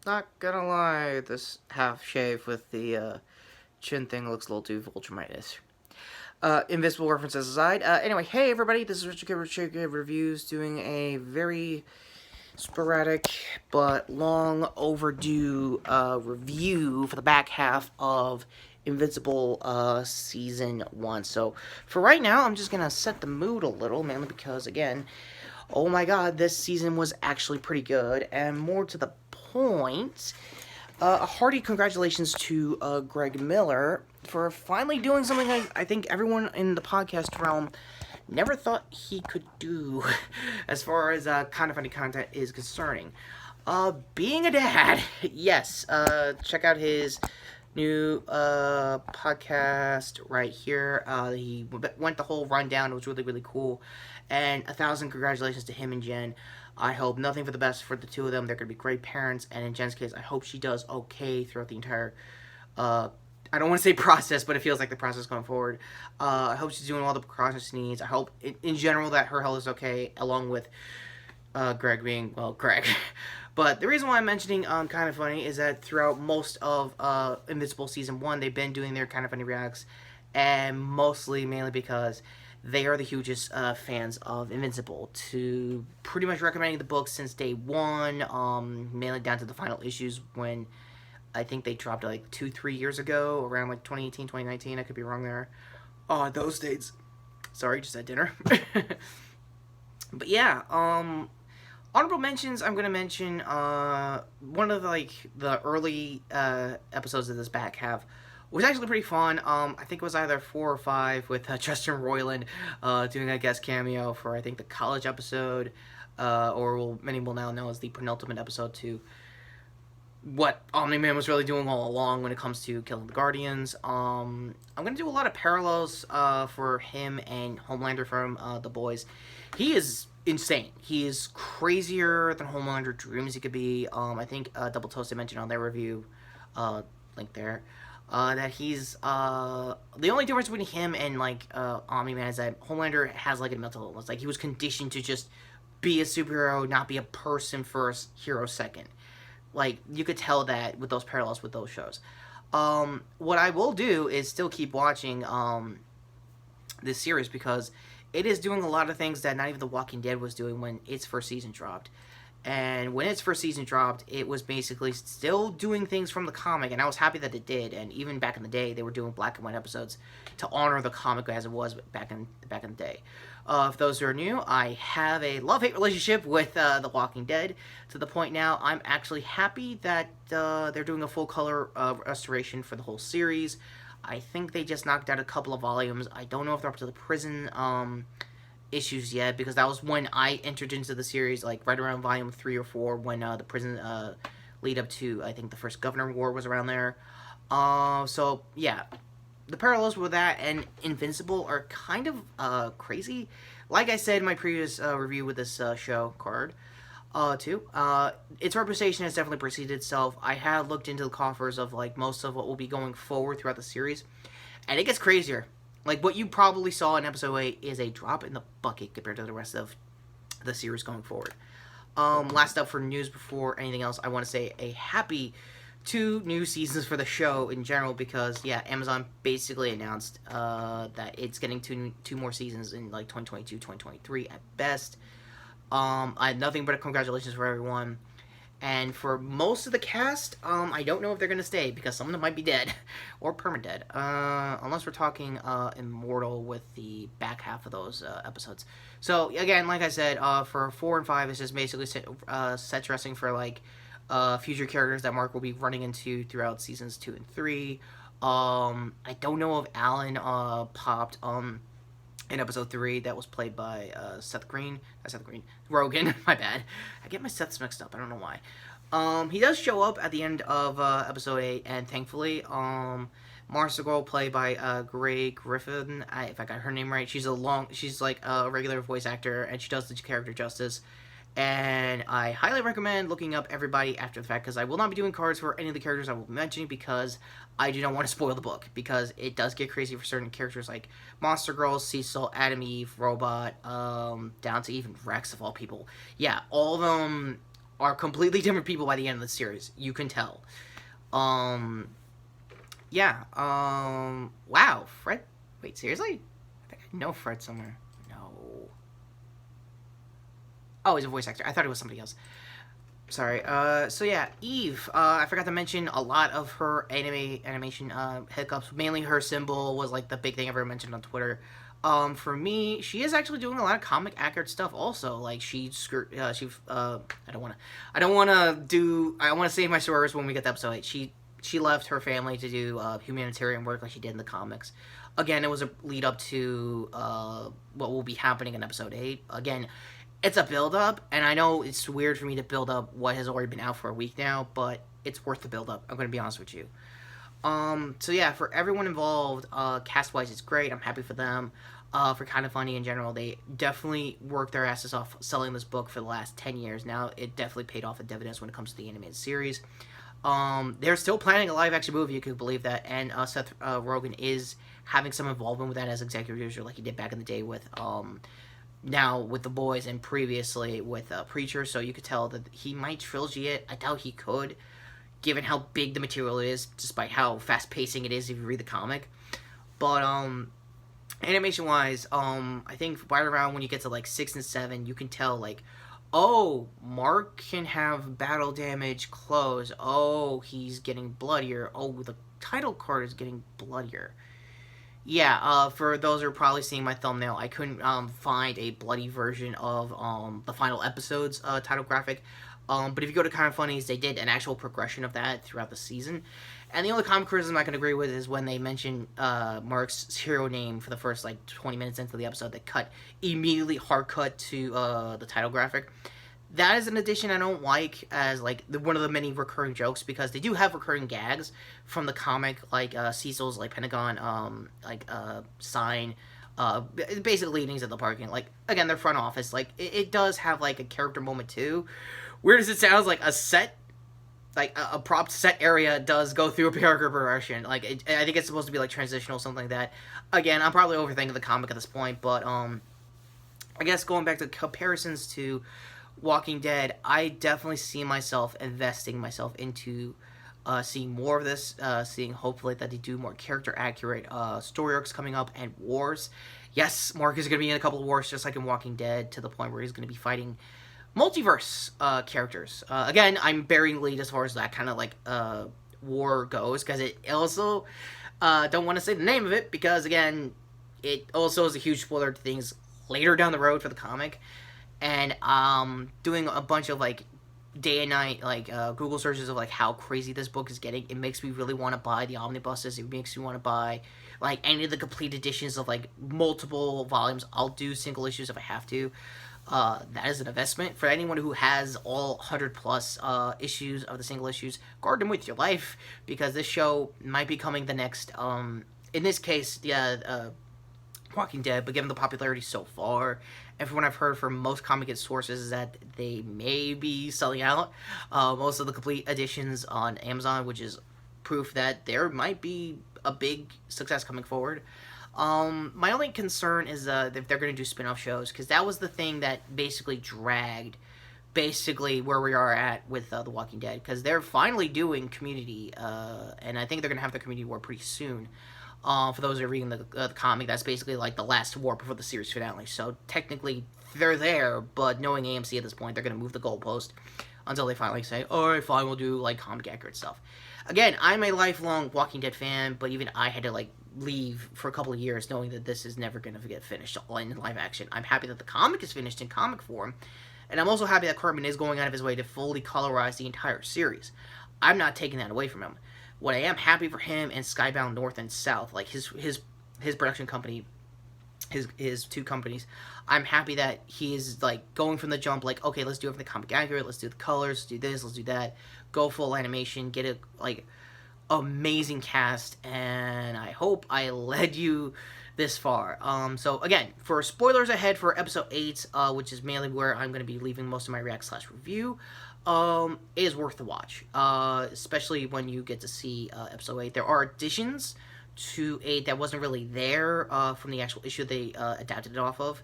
Not gonna lie, this half shave with the chin thing looks a little too Vultramite-ish. Invincible references aside. Anyway, hey everybody, this is Retrokid Reviews doing a very sporadic but long overdue review for the back half of Invincible Season 1. So, for right now, I'm just gonna set the mood a little, mainly because, again, oh my god, this season was actually pretty good, and more to the point, a hearty congratulations to Greg Miller for finally doing something I think everyone in the podcast realm never thought he could do as far as kind of funny content is concerning. Being a dad, yes, check out his new podcast right here. He went the whole rundown. It was really, really cool. And 1,000 congratulations to him and Jen. I hope nothing for the best for the two of them. They're going to be great parents. And in Jen's case, I hope she does okay throughout the entire I don't want to say process, but it feels like the process going forward. I hope she's doing all the precautions she needs. I hope, in general, that her health is okay, along with Greg being, well, Greg. But the reason why I'm mentioning Kind of Funny is that throughout most of Invincible Season 1, they've been doing their Kind of Funny reacts, and mainly because they are the hugest fans of Invincible, to pretty much recommending the book since day one, mainly down to the final issues when I think they dropped it like 2-3 years ago, around like 2018, 2019. I could be wrong there. Oh, those dates. Sorry, just had dinner. But yeah, honorable mentions. I'm gonna mention one of the early episodes of this back half was actually pretty fun. I think it was either 4 or 5 with Justin Roiland doing a guest cameo for I think the college episode, many will now know as the penultimate episode to what Omni-Man was really doing all along when it comes to killing the Guardians. I'm gonna do a lot of parallels for him and Homelander from The Boys. He is insane. He is crazier than Homelander dreams he could be. I think Double Toasted mentioned on their review, link there, that he's the only difference between him and Omni-Man is that Homelander has like a mental illness. Like he was conditioned to just be a superhero, not be a person first, hero second. Like you could tell that with those parallels with those shows. What I will do is still keep watching this series because it is doing a lot of things that not even The Walking Dead was doing when its first season dropped. And when its first season dropped, it was basically still doing things from the comic, and I was happy that it did. And even back in the day, they were doing black and white episodes to honor the comic as it was back in the day. For those who are new, I have a love-hate relationship with The Walking Dead, to the point now I'm actually happy that they're doing a full-color restoration for the whole series. I think they just knocked out a couple of volumes. I don't know if they're up to the prison issues yet, because that was when I entered into the series, like right around volume 3 or 4, when the prison lead up to, I think, the first Governor War was around there. So, yeah. The parallels with that and Invincible are kind of crazy. Like I said in my previous review with this show card, too, its representation has definitely preceded itself. I have looked into the coffers of like most of what will be going forward throughout the series, and it gets crazier. Like what you probably saw in episode 8 is a drop in the bucket compared to the rest of the series going forward. Last up for news before anything else, I want to say a happy 2 new seasons for the show in general, because yeah, Amazon basically announced that it's getting two more seasons in like 2022, 2023 at best. I had nothing but congratulations for everyone. And for most of the cast, I don't know if they're going to stay, because some of them might be dead, or perma-dead, unless we're talking Immortal with the back half of those episodes. So, again, like I said, for 4 and 5, it's just basically set dressing for, like, future characters that Mark will be running into throughout seasons 2 and 3. I don't know if Alan popped in episode 3 that was played by Rogan. My bad, I get my Seths mixed up, I don't know why. He does show up at the end of episode 8, and thankfully Marcia Girl, played by Gray Griffin, if I got her name right, she's like a regular voice actor, and she does the character justice. And I highly recommend looking up everybody after the fact, because I will not be doing cards for any of the characters I will be mentioning, because I do not want to spoil the book, because it does get crazy for certain characters like Monster Girl, Cecil, Adam Eve, Robot, down to even Rex of all people. Yeah, all of them are completely different people by the end of the series. You can tell. Yeah. Wow. Fred. Wait, seriously? I think I know Fred somewhere. No. Oh, he's a voice actor. I thought it was somebody else. Sorry. So yeah, Eve. I forgot to mention a lot of her animation hiccups. Mainly her symbol was like the big thing I ever mentioned on Twitter. For me, she is actually doing a lot of comic accurate stuff. Also, like I don't wanna do. I want to save my stories when we get to episode 8. She left her family to do humanitarian work like she did in the comics. Again, it was a lead up to what will be happening in episode 8. Again, it's a build up, and I know it's weird for me to build up what has already been out for a week now, but it's worth the build up. I'm going to be honest with you. So yeah, for everyone involved, cast wise, it's great. I'm happy for them. For Kind of Funny in general, they definitely worked their asses off selling this book for the last 10 years. Now it definitely paid off in dividends when it comes to the animated series. They're still planning a live action movie, you could believe that, and Seth Rogen is having some involvement with that as executive producer, like he did back in the day with now with The Boys and previously with Preacher. So you could tell that he might trilogy it. I doubt he could, given how big the material is, despite how fast pacing it is if you read the comic. But animation wise, I think right around when you get to like 6 and 7, you can tell like, oh, Mark can have battle damage clothes. Oh, he's getting bloodier. Oh, the title card is getting bloodier. Yeah, for those who are probably seeing my thumbnail, I couldn't find a bloody version of the final episode's title graphic. But if you go to Kind of Funnies, they did an actual progression of that throughout the season. And the only comic criticism I can agree with is when they mention Mark's hero name for the first like 20 minutes into the episode, they cut immediately hard cut to the title graphic. That is an addition I don't like as like one of the many recurring jokes, because they do have recurring gags from the comic, like Cecil's like Pentagon sign, basic leadings at the parking. Like again, their front office, like it does have like a character moment too. Weird as it sounds, like a set, like a prop set area does go through a character progression. Like I think it's supposed to be like transitional, something like that. Again, I'm probably overthinking the comic at this point, but I guess going back to comparisons to Walking Dead, I definitely see myself investing myself into seeing more of this, seeing hopefully that they do more character accurate story arcs coming up and wars. Yes, Mark is going to be in a couple of wars just like in Walking Dead, to the point where he's going to be fighting multiverse characters. Again, I'm burying lead as far as that kind of like war goes, because it also don't want to say the name of it, because again, it also is a huge spoiler to things later down the road for the comic. And doing a bunch of like day and night like Google searches of like how crazy this book is getting, it makes me really want to buy the omnibuses. It makes me want to buy like any of the complete editions of like multiple volumes. I'll do single issues if I have to. That is an investment for anyone who has all 100 plus issues of the single issues. Guard them with your life, because this show might be coming the next in this case Walking Dead, but given the popularity so far, and from what I've heard from most comic sources, is that they may be selling out most of the complete editions on Amazon, which is proof that there might be a big success coming forward. My only concern is if they're going to do spin-off shows, because that was the thing that basically dragged basically where we are at with The Walking Dead, because they're finally doing Community, and I think they're going to have their Community War pretty soon. For those who are reading the comic, that's basically like the last war before the series finale. So technically, they're there, but knowing AMC at this point, they're going to move the goalpost until they finally say, alright, fine, we'll do like comic accurate stuff. Again, I'm a lifelong Walking Dead fan, but even I had to like leave for a couple of years knowing that this is never going to get finished in live action. I'm happy that the comic is finished in comic form, and I'm also happy that Kirkman is going out of his way to fully colorize the entire series. I'm not taking that away from him. What I am happy for him and Skybound North and South, like his production company, his two companies, I'm happy that he is like going from the jump, like, okay, let's do everything comic accurate, let's do the colors, let's do this, let's do that, go full animation, get a like amazing cast, and I hope I led you this far. So again, for spoilers ahead for episode 8, which is mainly where I'm going to be leaving most of my react/review, it is worth the watch, especially when you get to see episode 8. There are additions to 8 that wasn't really there from the actual issue they adapted it off of.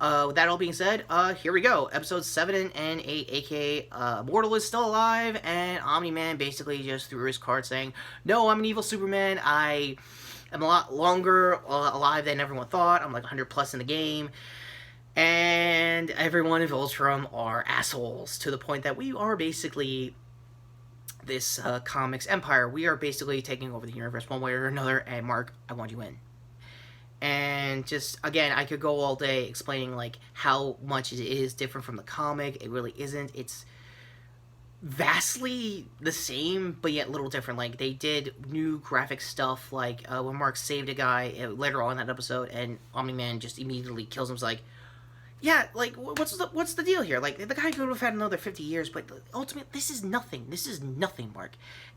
With that all being said, here we go. Episodes 7 and 8, aka Mortal is still alive, and Omni-Man basically just threw his card saying, no, I'm an evil Superman, I am a lot longer alive than everyone thought, I'm like 100 plus in the game, and everyone in Voltron are assholes, to the point that we are basically this comics empire. We are basically taking over the universe one way or another, and Mark, I want you in. And just, again, I could go all day explaining, like, how much it is different from the comic. It really isn't. It's vastly the same, but yet a little different. Like, they did new graphic stuff, like, when Mark saved a guy later on in that episode, and Omni-Man just immediately kills him. It's like, yeah, like, what's the deal here? Like, the guy could have had another 50 years, but ultimately, this is nothing. This is nothing, Mark.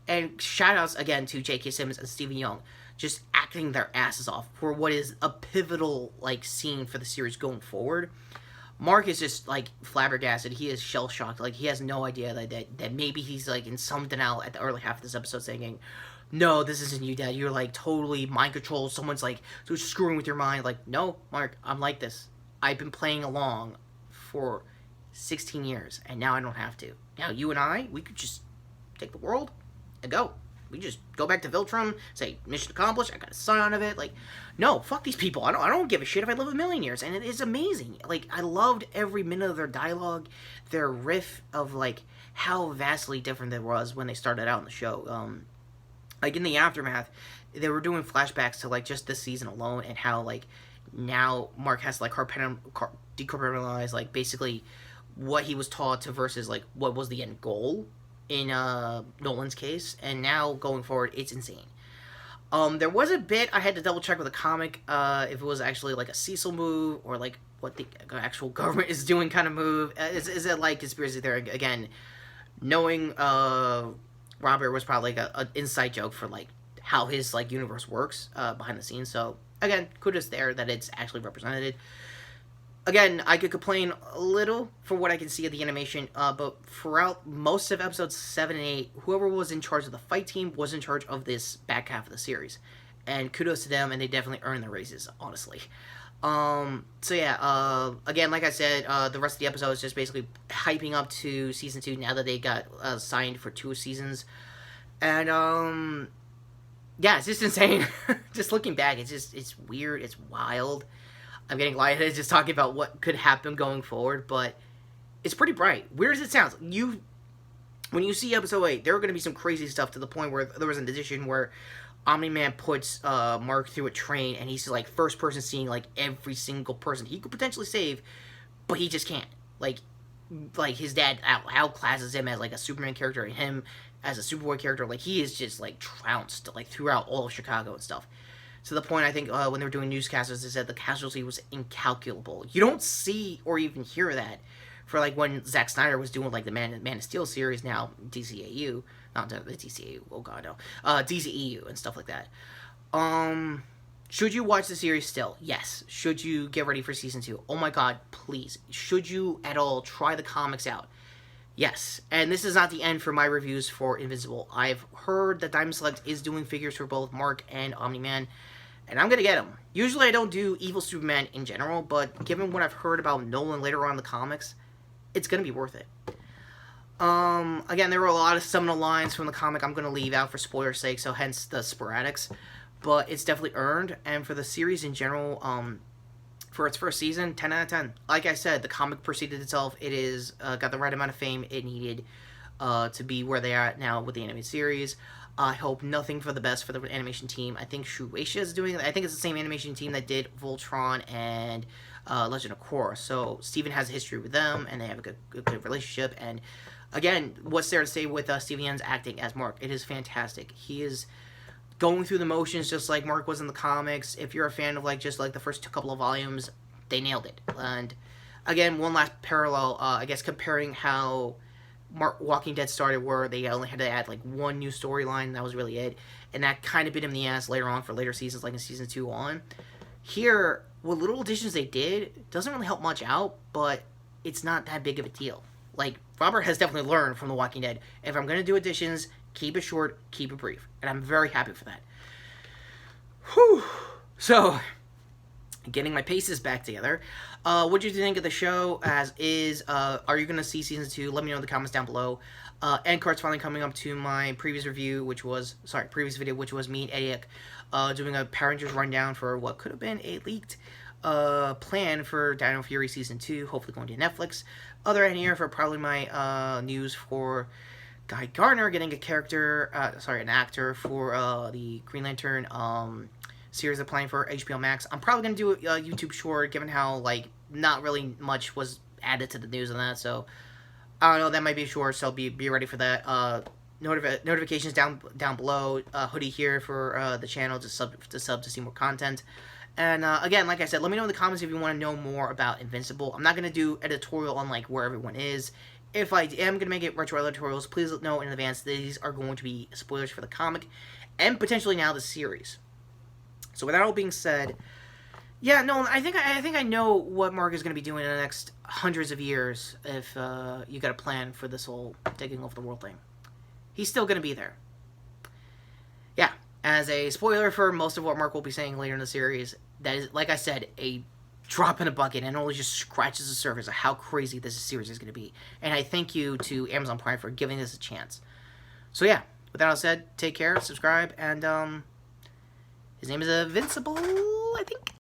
And shout-outs, again, to J.K. Simmons and Stephen Young, just acting their asses off for what is a pivotal, like, scene for the series going forward. Mark is just, like, flabbergasted. He is shell-shocked. Like, he has no idea that maybe he's, like, in some denial at the early half of this episode saying, no, this isn't you, Dad. You're, like, totally mind-controlled. Someone's, like, screwing with your mind. Like, no, Mark, I'm like this. I've been playing along for 16 years, and now I don't have to. Now, you and I, we could just take the world and go. We just go back to Viltrum, say, mission accomplished, I got a son out of it. Like, no, fuck these people. I don't give a shit if I live a million years. And it is amazing. Like, I loved every minute of their dialogue, their riff of, like, how vastly different it was when they started out in the show. Like, in the aftermath, they were doing flashbacks to, like, just this season alone, and how, like, now Mark has to, like, decompartmentalize, like, basically what he was taught to versus, like, what was the end goal in Nolan's case, and now going forward, it's insane. There was a bit I had to double check with the comic, if it was actually like a Cecil move, or like what the actual government is doing kind of move. Is it like conspiracy theory again? Knowing Robert was probably like an inside joke for like how his like universe works behind the scenes. So again, kudos there that it's actually represented. Again, I could complain a little for what I can see of the animation, but throughout most of episodes 7 and 8, whoever was in charge of the fight team was in charge of this back half of the series. And kudos to them, and they definitely earned their raises, honestly. So yeah, again, like I said, the rest of the episode is just basically hyping up to Season 2 now that they got signed for 2 seasons. And, yeah, it's just insane. Just looking back, it's weird, it's wild. I'm getting lightheaded just talking about what could happen going forward, but it's pretty bright. Weird as it sounds, when you see episode 8, there are going to be some crazy stuff to the point where there was an edition where Omni-Man puts Mark through a train, and he's like first person seeing like every single person he could potentially save, but he just can't. Like his dad outclasses him as like a Superman character, and him as a Superboy character. Like, he is just like trounced like throughout all of Chicago and stuff. To the point, I think, when they were doing newscasters, they said the casualty was incalculable. You don't see or even hear that for, like, when Zack Snyder was doing, like, the Man of Steel series, now DCAU. Not the DCAU, oh god, no. DCEU and stuff like that. Should you watch the series still? Yes. Should you get ready for Season 2? Oh my god, please. Should you at all try the comics out? Yes. And this is not the end for my reviews for Invincible. I've heard that Diamond Select is doing figures for both Mark and Omni-Man, and I'm going to get them. Usually I don't do Evil Superman in general, but given what I've heard about Nolan later on in the comics, it's going to be worth it. Again, there were a lot of seminal lines from the comic I'm going to leave out for spoiler's sake, so hence the sporadics. But it's definitely earned, and for the series in general, for its first season, 10 out of 10. Like I said, the comic preceded itself. It is got the right amount of fame it needed to be where they are at now with the animated series. I hope nothing for the best for the animation team. I think Shueisha is doing it. I think it's the same animation team that did Voltron and Legend of Korra. So Steven has a history with them, and they have a good relationship. And again, what's there to say with Steven Yeun's acting as Mark? It is fantastic. He is going through the motions just like Mark was in the comics. If you're a fan of just the first couple of volumes, they nailed it. And again, one last parallel, I guess comparing how Walking Dead started, where they only had to add one new storyline, that was really it, and that kind of bit him in the ass later on for later seasons, like in season 2 on. Here, what little additions they did doesn't really help much out, but it's not that big of a deal. Like, Robert has definitely learned from The Walking Dead, if I'm going to do additions, keep it short, keep it brief, and I'm very happy for that. Whew. So, getting my paces back together. What did you think of the show as is? Are you going to see season 2? Let me know in the comments down below. End cards finally coming up to my previous review, previous video, which was me and Ediak doing a Power Rangers rundown for what could have been a leaked plan for Dino Fury season 2, hopefully going to Netflix. Other end here for probably my news for Guy Gardner getting a character, an actor for the Green Lantern series they're planning for HBO Max. I'm probably going to do a YouTube short, given how, like, not really much was added to the news on that, so I don't know, that might be short, so be ready for that. Notifications down below, hoodie here for the channel to sub to see more content. And again, like I said, let me know in the comments if you want to know more about Invincible. I'm not going to do editorial on, like, where everyone is. If I am going to make it retro editorials, please know in advance these are going to be spoilers for the comic and potentially now the series. So with that all being said, yeah, no, I think I know what Mark is going to be doing in the next hundreds of years if you got a plan for this whole taking over the world thing. He's still going to be there. Yeah, as a spoiler for most of what Mark will be saying later in the series, that is, like I said, a drop in a bucket and only just scratches the surface of how crazy this series is going to be. And I thank you to Amazon Prime for giving this a chance. So yeah, with that all said, take care, subscribe, and his name is Invincible.